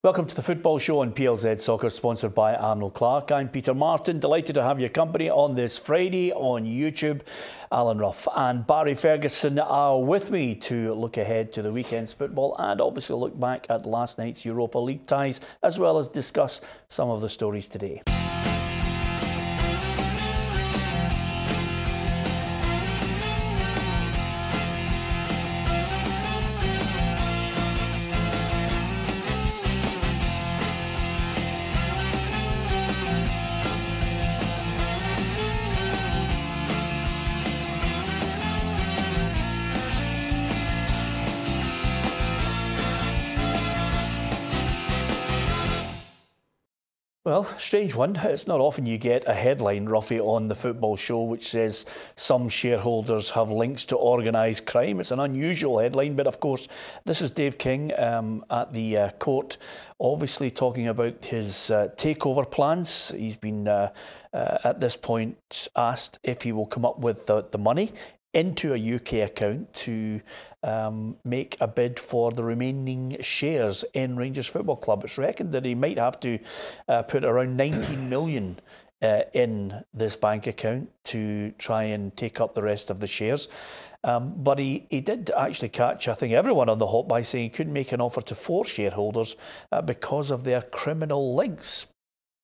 Welcome to the Football Show on PLZ Soccer, sponsored by Arnold Clark. I'm Peter Martin, delighted to have your company on this Friday on YouTube. Alan Ruff and Barry Ferguson are with me to look ahead to the weekend's football and obviously look back at last night's Europa League ties, as well as discuss some of the stories today. Well, strange one. It's not often you get a headline, Ruffy, on the Football Show which says some shareholders have links to organised crime. It's an unusual headline, but of course this is Dave King at the court, obviously talking about his takeover plans. He's been at this point asked if he will come up with the money into a UK account to make a bid for the remaining shares in Rangers Football Club. It's reckoned that he might have to put around 19 million in this bank account to try and take up the rest of the shares. But he did actually catch, I think, everyone on the hop by saying he couldn't make an offer to 4 shareholders because of their criminal links.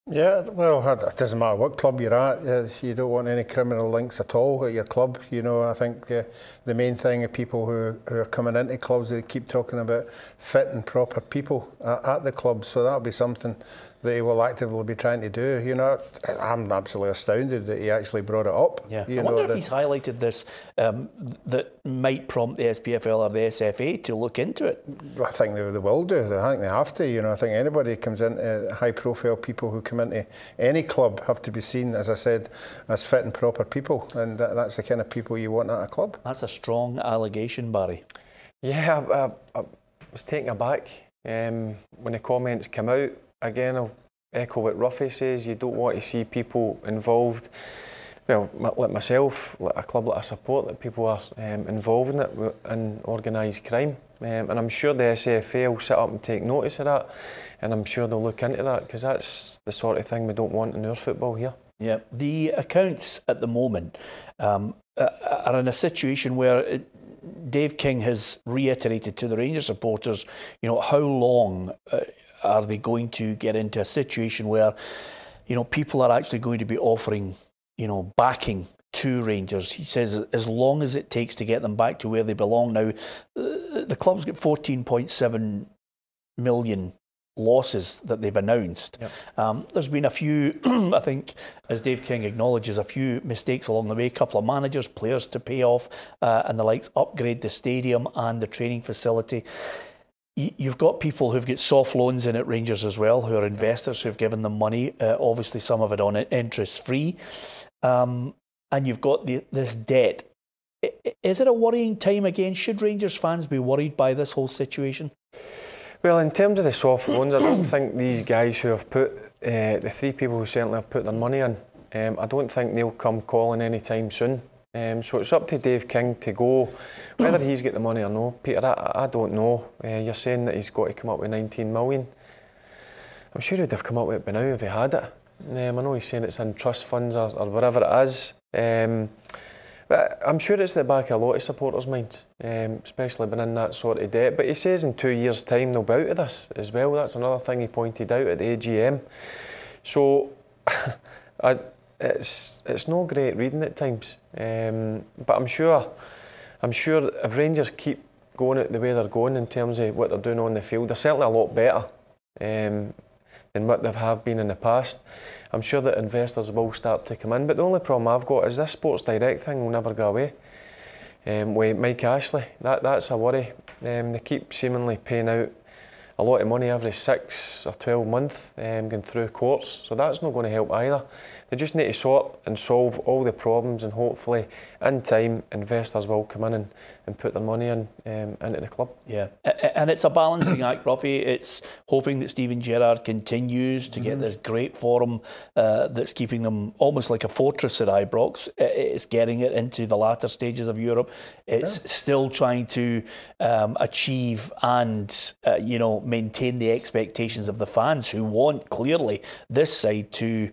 Yeah, well, it doesn't matter what club you're at. You don't want any criminal links at all at your club. You know, I think the main thing of people who are coming into clubs, they keep talking about fit and proper people at the club. So that'll be something that he will actively be trying to do. You know, I'm absolutely astounded that he actually brought it up. Yeah, I wonder if he's highlighted this that might prompt the SPFL or the SFA to look into it. I think they will do. I think they have to. You know, I think anybody who comes into high-profile people who come into any club have to be seen, as I said, as fit and proper people, and that's the kind of people you want at a club. That's a strong allegation, Barry. Yeah, I was taken aback when the comments came out. Again, I'll echo what Ruffy says. You don't want to see people involved. Well, like myself, like a club that I support, that people are involved in it, in organised crime. And I'm sure the SFA will sit up and take notice of that, and I'm sure they'll look into that, because that's the sort of thing we don't want in our football here. Yeah, the accounts at the moment are in a situation where Dave King has reiterated to the Rangers supporters, you know, how long are they going to get into a situation where, you know, people are actually going to be offering, you know, backing to Rangers. He says as long as it takes to get them back to where they belong now. The club's got 14.7 million losses that they've announced. Yep. There's been a few, I think, as Dave King acknowledges, a few mistakes along the way. A couple of managers, players to pay off, and the likes, upgrade the stadium and the training facility. You've got people who've got soft loans in at Rangers as well, who are investors who've given them money, obviously some of it on it interest-free. And you've got this debt. Is it a worrying time again? Should Rangers fans be worried by this whole situation? Well, in terms of the soft loans, I don't think these guys who have put, the 3 people who certainly have put their money in, I don't think they'll come calling anytime soon. So it's up to Dave King to go, whether he's got the money or no. Peter, I don't know. You're saying that he's got to come up with 19 million. I'm sure he'd have come up with it by now if he had it. I know he's saying it's in trust funds or whatever it is. But I'm sure it's at the back of a lot of supporters' minds, especially being in that sort of debt. But he says in 2 years' time they'll be out of this as well. That's another thing he pointed out at the AGM. So it's no great reading at times. But I'm sure if Rangers keep going out the way they're going in terms of what they're doing on the field, they're certainly a lot better than what they have been in the past. I'm sure that investors will start to come in. But the only problem I've got is this Sports Direct thing will never go away. With Mike Ashley, that's a worry. They keep seemingly paying out a lot of money every 6 or 12 months, going through courts, so that's not going to help either. they just need to sort and solve all the problems, and hopefully in time investors will come in and put their money in into the club. Yeah, and it's a balancing act, Ruffy. It's hoping that Steven Gerrard continues to get this great form that's keeping them almost like a fortress at Ibrox. It's getting it into the latter stages of Europe. It's still trying to achieve and maintain the expectations of the fans who want clearly this side to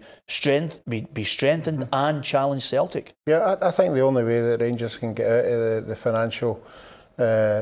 be strengthened and challenge Celtic. Yeah, I think the only way that Rangers can get out of the financial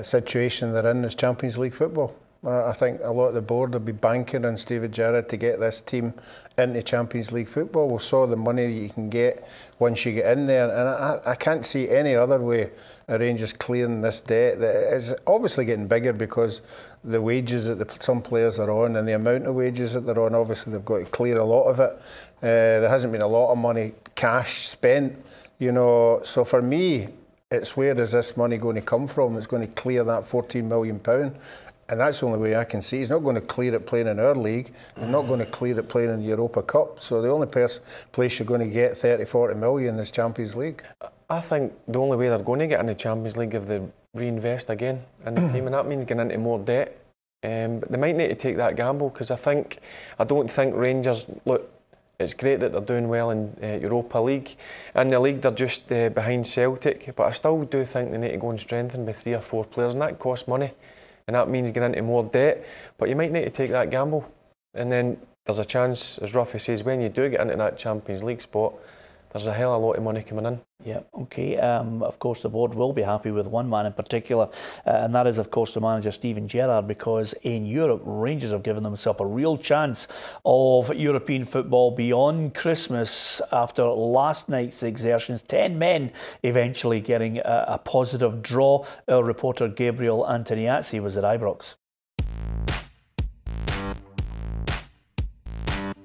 situation they're in is Champions League football. I think a lot of the board will be banking on Steven Gerrard to get this team into Champions League football. We saw the money that you can get once you get in there, and I can't see any other way of Rangers clearing this debt that is obviously getting bigger because the wages that some players are on and the amount of wages that they're on, obviously they've got to clear a lot of it. There hasn't been a lot of money, cash spent, so for me, it's where is this money going to come from that's going to clear that £14 million? And that's the only way I can see. He's not going to clear it playing in our league. He's not going to clear it playing in the Europa Cup. So the only place you're going to get 30, 40 million is Champions League. I think the only way they're going to get in the Champions League if they reinvest again in the team, and that means getting into more debt. But they might need to take that gamble, because I don't think Rangers, look, it's great that they're doing well in Europa League. In the league, they're just behind Celtic, but I still do think they need to go and strengthen by 3 or 4 players, and that costs money. And that means getting into more debt, but you might need to take that gamble. And then there's a chance, as Ruffy says, when you do get into that Champions League spot, there's a hell of a lot of money coming in. Yeah, okay. Of course, the board will be happy with one man in particular, and that is, of course, the manager, Steven Gerrard, because in Europe, Rangers have given themselves a real chance of European football beyond Christmas after last night's exertions. 10 men eventually getting a positive draw. Our reporter, Gabriel Antoniazzi, was at Ibrox.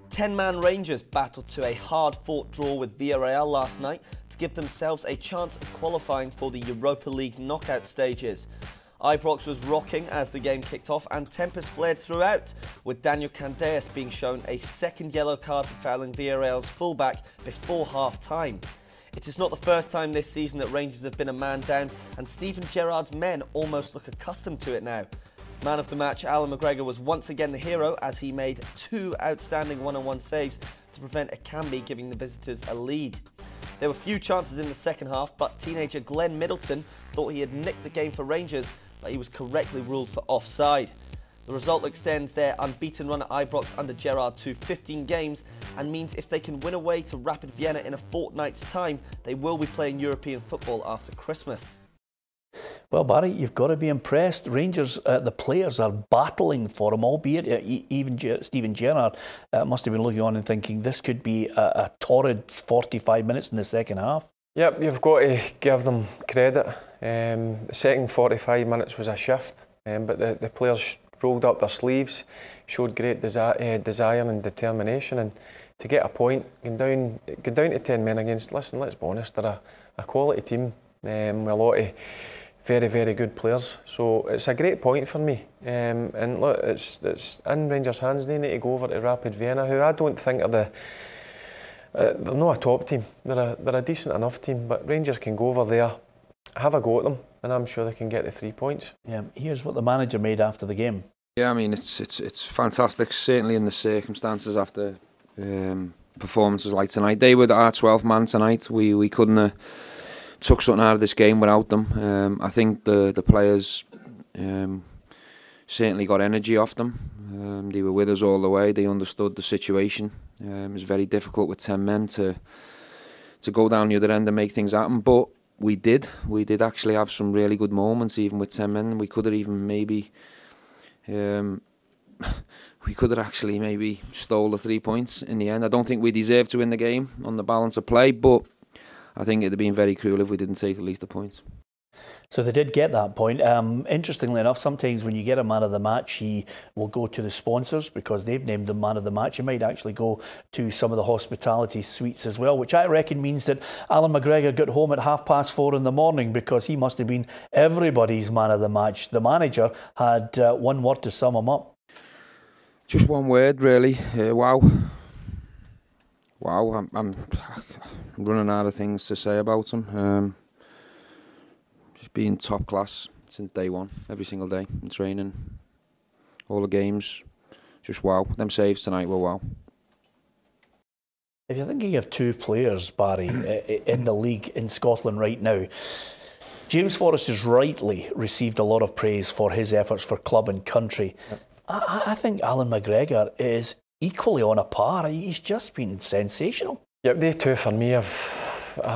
10-man Rangers battled to a hard-fought draw with Villarreal last night to give themselves a chance of qualifying for the Europa League knockout stages. Ibrox was rocking as the game kicked off, and tempers flared throughout, with Daniel Candeias being shown a second yellow card for fouling Villarreal's fullback before half-time. It is not the first time this season that Rangers have been a man down, and Steven Gerrard's men almost look accustomed to it now. Man of the match, Alan McGregor, was once again the hero as he made 2 outstanding one-on-one saves to prevent Akambi giving the visitors a lead. There were few chances in the second half, but teenager Glenn Middleton thought he had nicked the game for Rangers, but he was correctly ruled for offside. The result extends their unbeaten run at Ibrox under Gerrard to 15 games and means if they can win away to Rapid Vienna in a fortnight's time, they will be playing European football after Christmas. Well, Barry, you've got to be impressed. Rangers, the players are battling for him, albeit even Steven Gerrard must have been looking on and thinking this could be a torrid 45 minutes in the second half. Yep, you've got to give them credit. The second 45 minutes was a shift, but the players rolled up their sleeves, showed great desire and determination, and to get a point, going down to 10 men against, listen, let's be honest, they're a quality team with a lot of very, very good players. So it's a great point for me. And look, it's in Rangers' hands. They need to go over to Rapid Vienna, who I don't think are they're not a top team. They're a decent enough team, but Rangers can go over there, have a go at them, and I'm sure they can get the 3 points. Yeah. Here's what the manager made after the game. Yeah, I mean it's fantastic, certainly in the circumstances after performances like tonight. They were our 12th man tonight. We couldn't have took something out of this game without them. I think the players certainly got energy off them. They were with us all the way. They understood the situation. It was very difficult with 10 men to go down the other end and make things happen, but we did actually have some really good moments even with 10 men. We could have even maybe actually maybe stole the 3 points in the end. I don't think we deserved to win the game on the balance of play, but I think it'd have been very cruel if we didn't take at least a point. So they did get that point. Interestingly enough, sometimes when you get a man of the match, he will go to the sponsors because they've named him man of the match. He might actually go to some of the hospitality suites as well, which I reckon means that Alan McGregor got home at 4:30 in the morning because he must have been everybody's man of the match. The manager had one word to sum him up. Just one word, really. Wow. Wow, I'm running out of things to say about him. Just being top class since day one, every single day in training, all the games. Just wow. Them saves tonight were wow. If you're thinking of two players, Barry, in the league in Scotland right now, James Forrest has rightly received a lot of praise for his efforts for club and country. Yep. I think Alan McGregor is equally on a par. He's just been sensational. Yep, they two for me are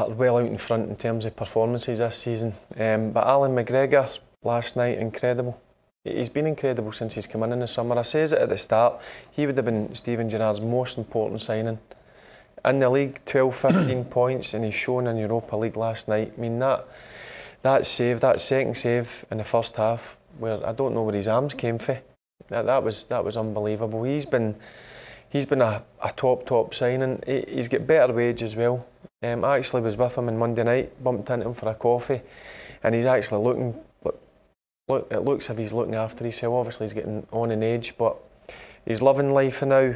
well out in front in terms of performances this season. But Alan McGregor last night, incredible. He's been incredible since he's come in the summer. I says it at the start, he would have been Steven Gerrard's most important signing. In the league, 12, 15 points, and he's shown in Europa League last night. I mean, that save, that second save in the first half, where I don't know where his arms came from. That was unbelievable. He's been a top signing. He's got better wage as well. I actually was with him on Monday night, bumped into him for a coffee, and he's actually looking. It looks as if he's looking after himself. Obviously, he's getting on in age, but he's loving life now.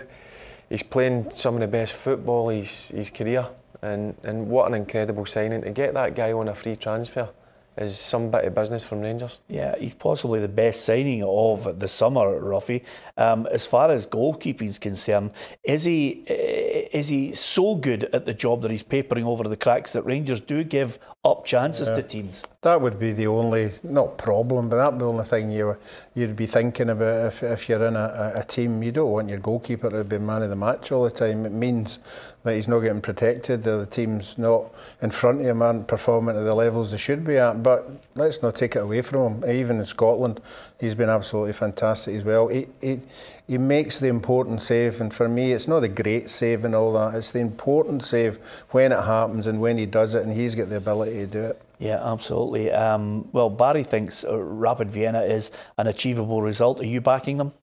He's playing some of the best football his career, and what an incredible signing. To get that guy on a free transfer is some bit of business from Rangers. Yeah, he's possibly the best signing of the summer, Ruffy. As far as goalkeeping is concerned, is he so good at the job that he's papering over the cracks that Rangers do give up chances to teams? That would be the only, not problem, but that'd be the only thing you'd be thinking about if you're in a team. You don't want your goalkeeper to be man of the match all the time. It means that he's not getting protected, the team's not in front of him, aren't performing at the levels they should be at. But let's not take it away from him. Even in Scotland, he's been absolutely fantastic as well. He makes the important save, and for me, it's not the great save and all that. It's the important save when it happens and when he does it, and he's got the ability to do it. Yeah, absolutely. Well, Barry thinks Rapid Vienna is an achievable result. Are you backing them?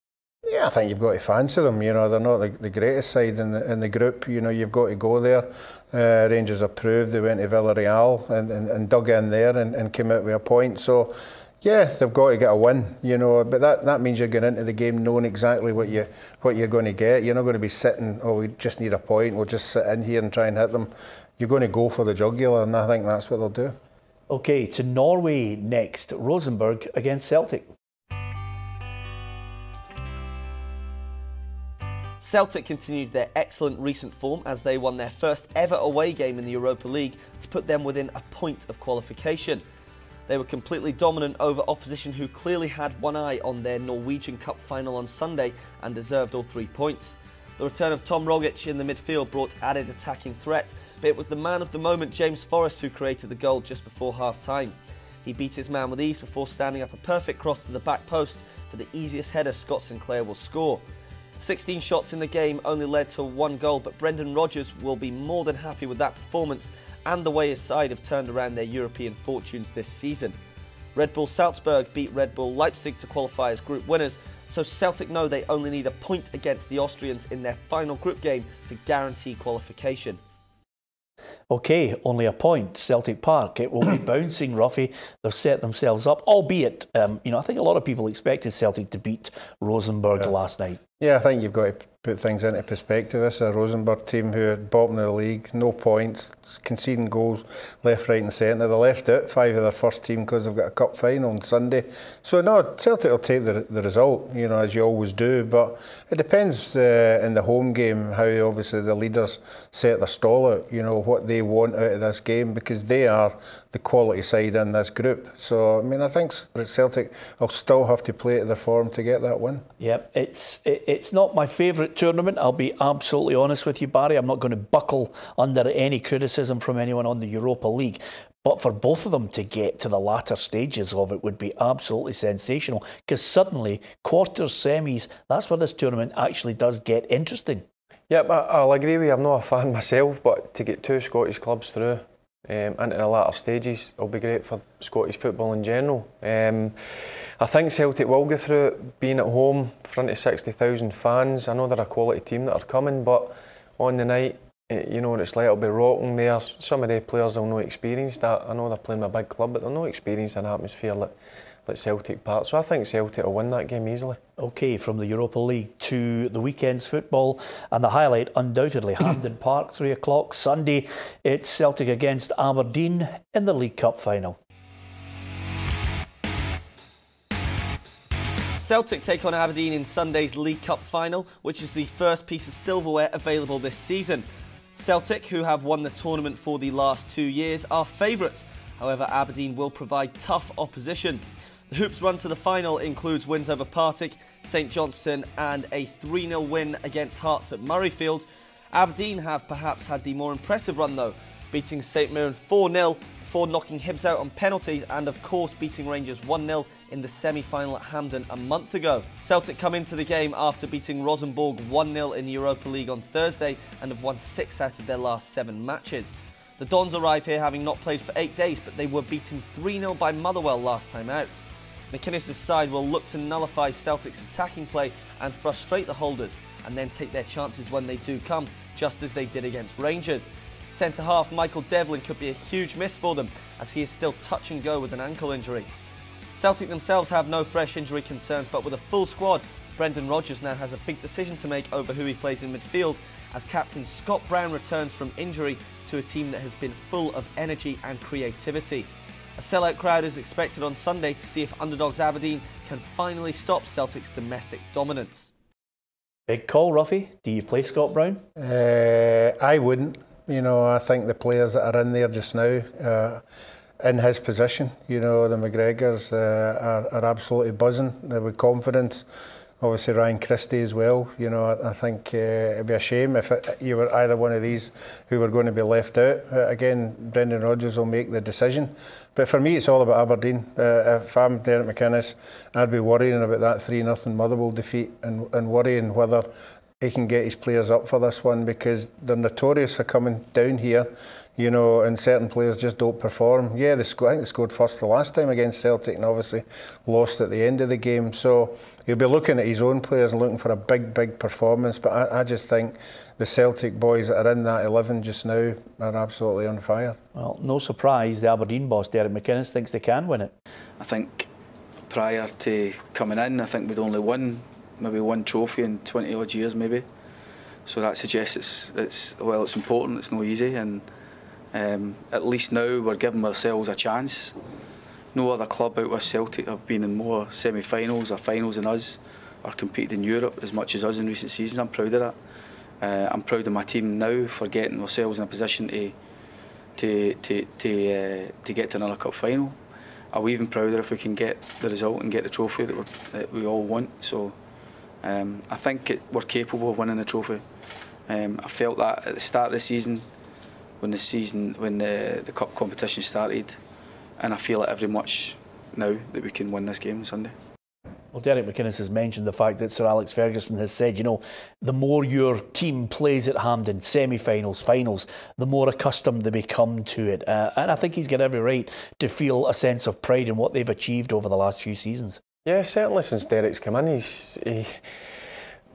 Yeah, I think you've got to fancy them. You know, they're not the greatest side in the group. You know, you've got to go there. Rangers approved. They went to Villarreal and dug in there and came out with a point. So, yeah, they've got to get a win. You know, but that means you're going into the game knowing exactly what you're going to get. You're not going to be sitting, oh, we just need a point. We'll just sit in here and try and hit them. You're going to go for the jugular, and I think that's what they'll do. Okay, to Norway next. Rosenberg against Celtic. Celtic continued their excellent recent form as they won their first ever away game in the Europa League to put them within a point of qualification. They were completely dominant over opposition who clearly had one eye on their Norwegian Cup final on Sunday and deserved all 3 points. The return of Tom Rogic in the midfield brought added attacking threat, but it was the man of the moment, James Forrest, who created the goal just before half-time. He beat his man with ease before standing up a perfect cross to the back post for the easiest header Scott Sinclair will score. 16 shots in the game only led to 1 goal, but Brendan Rodgers will be more than happy with that performance and the way his side have turned around their European fortunes this season. Red Bull Salzburg beat Red Bull Leipzig to qualify as group winners, so Celtic know they only need a point against the Austrians in their final group game to guarantee qualification. Okay, only a point. Celtic Park, it will be bouncing, Ruffy. They've set themselves up, albeit, I think a lot of people expected Celtic to beat Rosenberg last night. Yeah, I think you've got to put things into perspective. This is a Rosenberg team who are bottom of the league, no points, conceding goals left, right and centre. They left out 5 of their first team because they've got a cup final on Sunday. So no, Celtic will take the result, you know, as you always do. But it depends in the home game how obviously the leaders set their stall out, you know, what they want out of this game, because they are the quality side in this group. So, I mean, I think Celtic will still have to play to their form to get that win. Yep, it's not my favourite tournament, I'll be absolutely honest with you, Barry. I'm not going to buckle under any criticism from anyone on the Europa League. But for both of them to get to the latter stages of it would be absolutely sensational, because suddenly, quarters, semis, that's where this tournament actually does get interesting. Yep, I'll agree with you. I'm not a fan myself, but to get 2 Scottish clubs through into the latter stages will be great for Scottish football in general. I think Celtic will go through it, being at home in front of 60,000 fans. I know they're a quality team that are coming, but on the night you know what it's like, it'll be rocking there. Some of the players will not experience that. I know they're playing with a big club, but they'll not experience an atmosphere like Celtic Park. So I think Celtic will win that game easily. OK, from the Europa League to the weekend's football, and the highlight undoubtedly Hampden Park, 3 o'clock Sunday. It's Celtic against Aberdeen in the League Cup final. Celtic take on Aberdeen in Sunday's League Cup final, which is the first piece of silverware available this season. Celtic, who have won the tournament for the last 2 years, are favourites. However, Aberdeen will provide tough opposition. The Hoops' run to the final includes wins over Partick, St Johnstone and a 3-0 win against Hearts at Murrayfield. Aberdeen have perhaps had the more impressive run though, beating St Mirren 4-0 before knocking Hibs out on penalties and of course beating Rangers 1-0 in the semi-final at Hampden a month ago. Celtic come into the game after beating Rosenberg 1-0 in the Europa League on Thursday and have won 6 out of their last 7 matches. The Dons arrive here having not played for 8 days, but they were beaten 3-0 by Motherwell last time out. McInnes' side will look to nullify Celtic's attacking play and frustrate the holders, and then take their chances when they do come, just as they did against Rangers. Centre-half Michael Devlin could be a huge miss for them, as he is still touch and go with an ankle injury. Celtic themselves have no fresh injury concerns, but with a full squad, Brendan Rodgers now has a big decision to make over who he plays in midfield, as captain Scott Brown returns from injury to a team that has been full of energy and creativity. A sellout crowd is expected on Sunday to see if underdogs Aberdeen can finally stop Celtic's domestic dominance. Big call, Ruffy. Do you play Scott Brown? I wouldn't. You know, I think the players that are in there just now, in his position, you know, the McGregors are absolutely buzzing. They're with confidence. Obviously Ryan Christie as well. You know, I think it'd be a shame if you were either one of these who were going to be left out. Again, Brendan Rodgers will make the decision. But for me, it's all about Aberdeen. If I'm Derek McInnes, I'd be worrying about that 3-0 Motherwell defeat and worrying whether he can get his players up for this one, because they're notorious for coming down here, you know, and certain players just don't perform. Yeah, I think they scored first the last time against Celtic and obviously lost at the end of the game. So he'll be looking at his own players and looking for a big performance. But I just think the Celtic boys that are in that 11 just now are absolutely on fire. Well, no surprise, the Aberdeen boss, Derek McInnes, thinks they can win it. I think prior to coming in, I think we'd only won maybe one trophy in 20 odd years maybe, so that suggests it's important, it's not easy, and at least now we're giving ourselves a chance. No other club out with Celtic have been in more semi-finals or finals than us, or competed in Europe as much as us in recent seasons. I'm proud of that. I'm proud of my team now for getting ourselves in a position to get to another cup final. I'll be even prouder if we can get the result and get the trophy that we all want. So I think we're capable of winning the trophy. I felt that at the start of the season, when the cup competition started, and I feel it every match now that we can win this game on Sunday. Well, Derek McInnes has mentioned the fact that Sir Alex Ferguson has said, you know, the more your team plays at Hampden, semi-finals, finals, the more accustomed they become to it. And I think he's got every right to feel a sense of pride in what they've achieved over the last few seasons. Yeah, certainly since Derek's come in,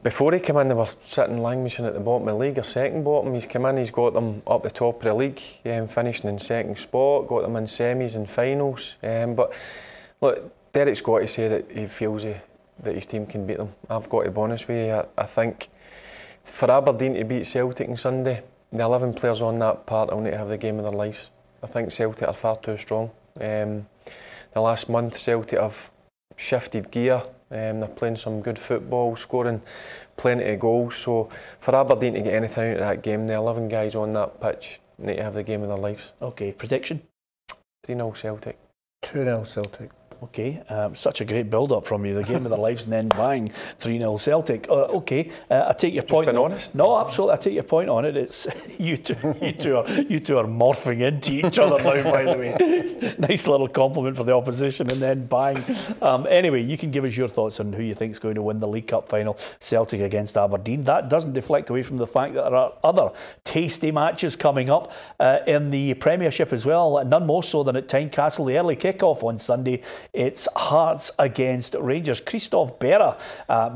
before he came in, they were sitting languishing at the bottom of the league, or second bottom. He's come in, he's got them up the top of the league, finishing in second spot, got them in semis and finals. But look, Derek's got to say that he feels that his team can beat them. I've got to be honest with you. I think for Aberdeen to beat Celtic on Sunday, the 11 players on that part will need to have the game of their lives. I think Celtic are far too strong. The last month, Celtic have shifted gear. They're playing some good football, scoring plenty of goals. So for Aberdeen to get anything out of that game, the 11 guys on that pitch need to have the game of their lives. Okay, prediction? 3-0 Celtic. 2-0 Celtic. Okay, such a great build-up from you. The game of their lives, and then bang, 3-0 Celtic. Okay, I take your point. Just being honest. No, absolutely, I take your point on it. It's you two are morphing into each other now. By the way, nice little compliment for the opposition, and then bang. Anyway, you can give us your thoughts on who you think is going to win the League Cup final, Celtic against Aberdeen. That doesn't deflect away from the fact that there are other tasty matches coming up in the Premiership as well. None more so than at Tynecastle. The early kick-off on Sunday It's Hearts against Rangers. Christophe Berra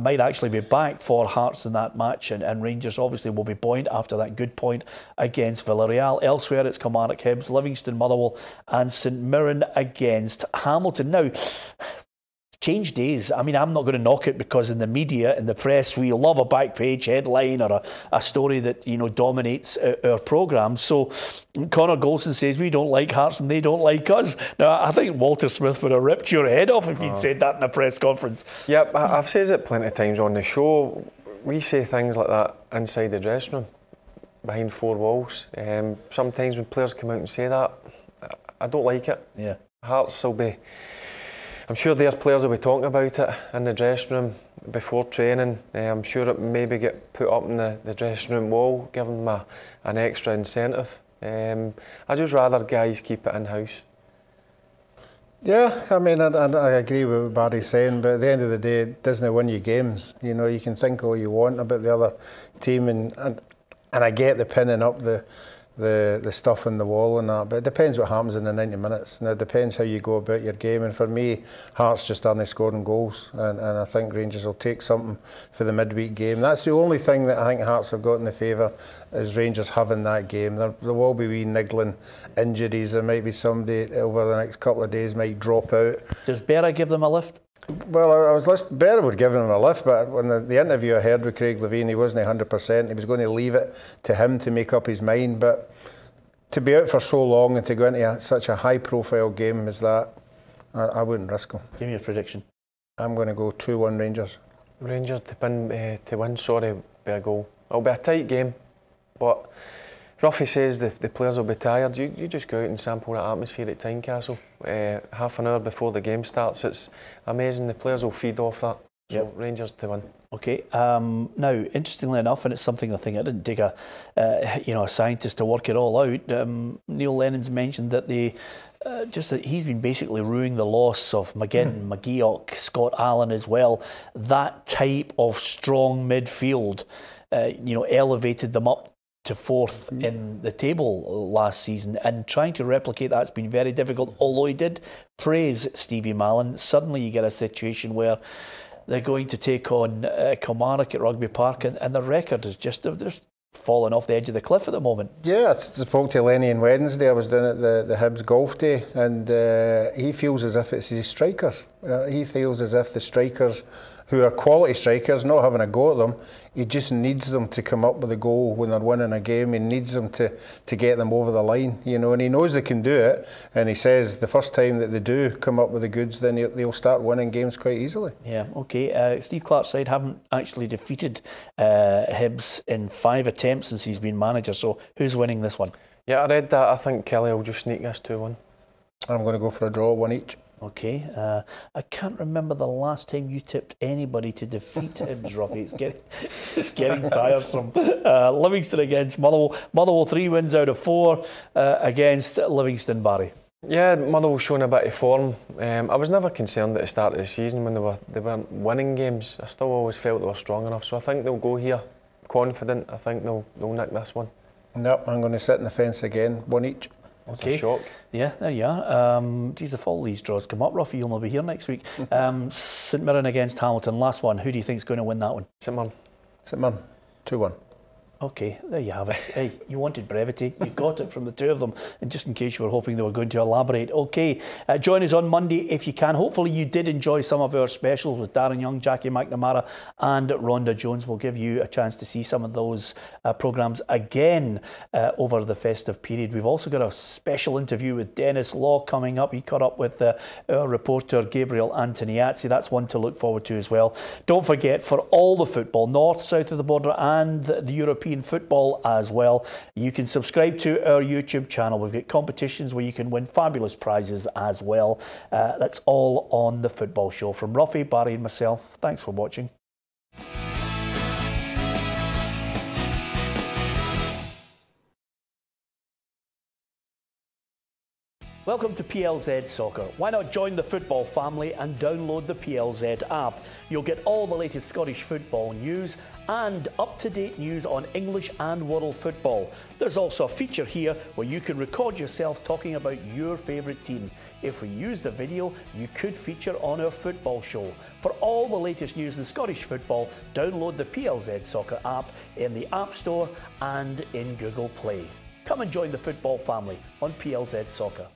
might actually be back for Hearts in that match, and Rangers obviously will be buoyant after that good point against Villarreal. Elsewhere, it's Kilmarnock, Hibs, Livingston, Motherwell and St Mirren against Hamilton. Now, change days. I mean, I'm not going to knock it, because in the media, in the press, we love a back page headline or a story that, you know, dominates our programme. So Connor Golson says we don't like Hearts and they don't like us. Now, I think Walter Smith would have ripped your head off if he'd said that in a press conference. Yep, I've said it plenty of times on the show. We say things like that inside the dressing room, behind four walls. Sometimes when players come out and say that, I don't like it. Yeah. Hearts will be... I'm sure their players will be talking about it in the dressing room before training. I'm sure it maybe get put up in the dressing room wall, giving them an extra incentive. I'd just rather guys keep it in-house. Yeah, I mean, I agree with what Barry's saying, but at the end of the day, it doesn't win you games. You know, you can think all you want about the other team, and I get the pinning up the stuff on the wall and that, but it depends what happens in the 90 minutes, and it depends how you go about your game. And for me, Hearts just aren't scoring goals, and I think Rangers will take something for the midweek game. That's the only thing that I think Hearts have got in the favour, is Rangers having that game. There will be wee niggling injuries. There might be somebody over the next couple of days might drop out. Does Berra give them a lift? Well, I was listening. Berra would give him a lift, but when the interview I heard with Craig Levein, he wasn't 100%. He was going to leave it to him to make up his mind. But to be out for so long and to go into such a high-profile game as that, I wouldn't risk him. Give me a prediction. I'm going to go 2-1 Rangers. Rangers to win, sorry, by a goal. It'll be a tight game, but Ruffy says the players will be tired. You just go out and sample that atmosphere at Tynecastle. Half an hour before the game starts. It's amazing. The players will feed off that. So yep. Rangers to win. Okay. Now, interestingly enough, and it's something I think I didn't take a scientist to work it all out. Neil Lennon's mentioned that that he's been basically ruining the loss of McGinn, McGeoch, Scott Allen as well. That type of strong midfield, elevated them up to fourth in the table last season, and trying to replicate that's been very difficult. Although he did praise Stevie Mallon, suddenly you get a situation where they're going to take on Kilmarnock at Rugby Park, and the record is just falling off the edge of the cliff at the moment. Yeah, I spoke to Lenny on Wednesday. I was down at the Hibs golf day, and he feels as if it's his strikers. He feels as if the strikers, who are quality strikers, not having a go at them, he just needs them to come up with a goal when they're winning a game. He needs them to get them over the line, and he knows they can do it. And he says the first time that they do come up with the goods, then they'll start winning games quite easily. Yeah, okay. Steve Clarke's side haven't actually defeated Hibs in 5 attempts since he's been manager. So who's winning this one? Yeah, I read that. I think Kelly will just sneak us 2-1. I'm going to go for a draw, 1 each. Okay, I can't remember the last time you tipped anybody to defeat Hibs, Ruffy. It's getting tiresome. Livingston against Motherwell. Motherwell 3 wins out of 4 against Livingston, Barry. Yeah, Motherwell showing a bit of form. I was never concerned at the start of the season when they weren't winning games. I still always felt they were strong enough, so I think they'll go here confident. I think they'll nick this one. Yep, I'm going to sit in the fence again, 1 each. That's a shock. Yeah, there you are. Geez, if all these draws come up, Ruffy, you'll not be here next week. St Mirren against Hamilton, last one. Who do you think is going to win that one? St Mirren. St Mirren, 2-1. Okay, there you have it. Hey, you wanted brevity. You got it from the two of them. And just in case you were hoping they were going to elaborate. Okay, join us on Monday if you can. Hopefully you did enjoy some of our specials with Darren Young, Jackie McNamara and Rhonda Jones. We'll give you a chance to see some of those programmes again over the festive period. We've also got a special interview with Dennis Law coming up. He caught up with our reporter Gabriel Antoniazzi. That's one to look forward to as well. Don't forget, for all the football, north, south of the border and the European football as well, you can subscribe to our YouTube channel. We've got competitions where you can win fabulous prizes as well. That's all on The Football Show. From Ruffy, Barry and myself, thanks for watching. Welcome to PLZ Soccer. Why not join the football family and download the PLZ app? You'll get all the latest Scottish football news and up-to-date news on English and world football. There's also a feature here where you can record yourself talking about your favourite team. If we use the video, you could feature on our football show. For all the latest news in Scottish football, download the PLZ Soccer app in the App Store and in Google Play. Come and join the football family on PLZ Soccer.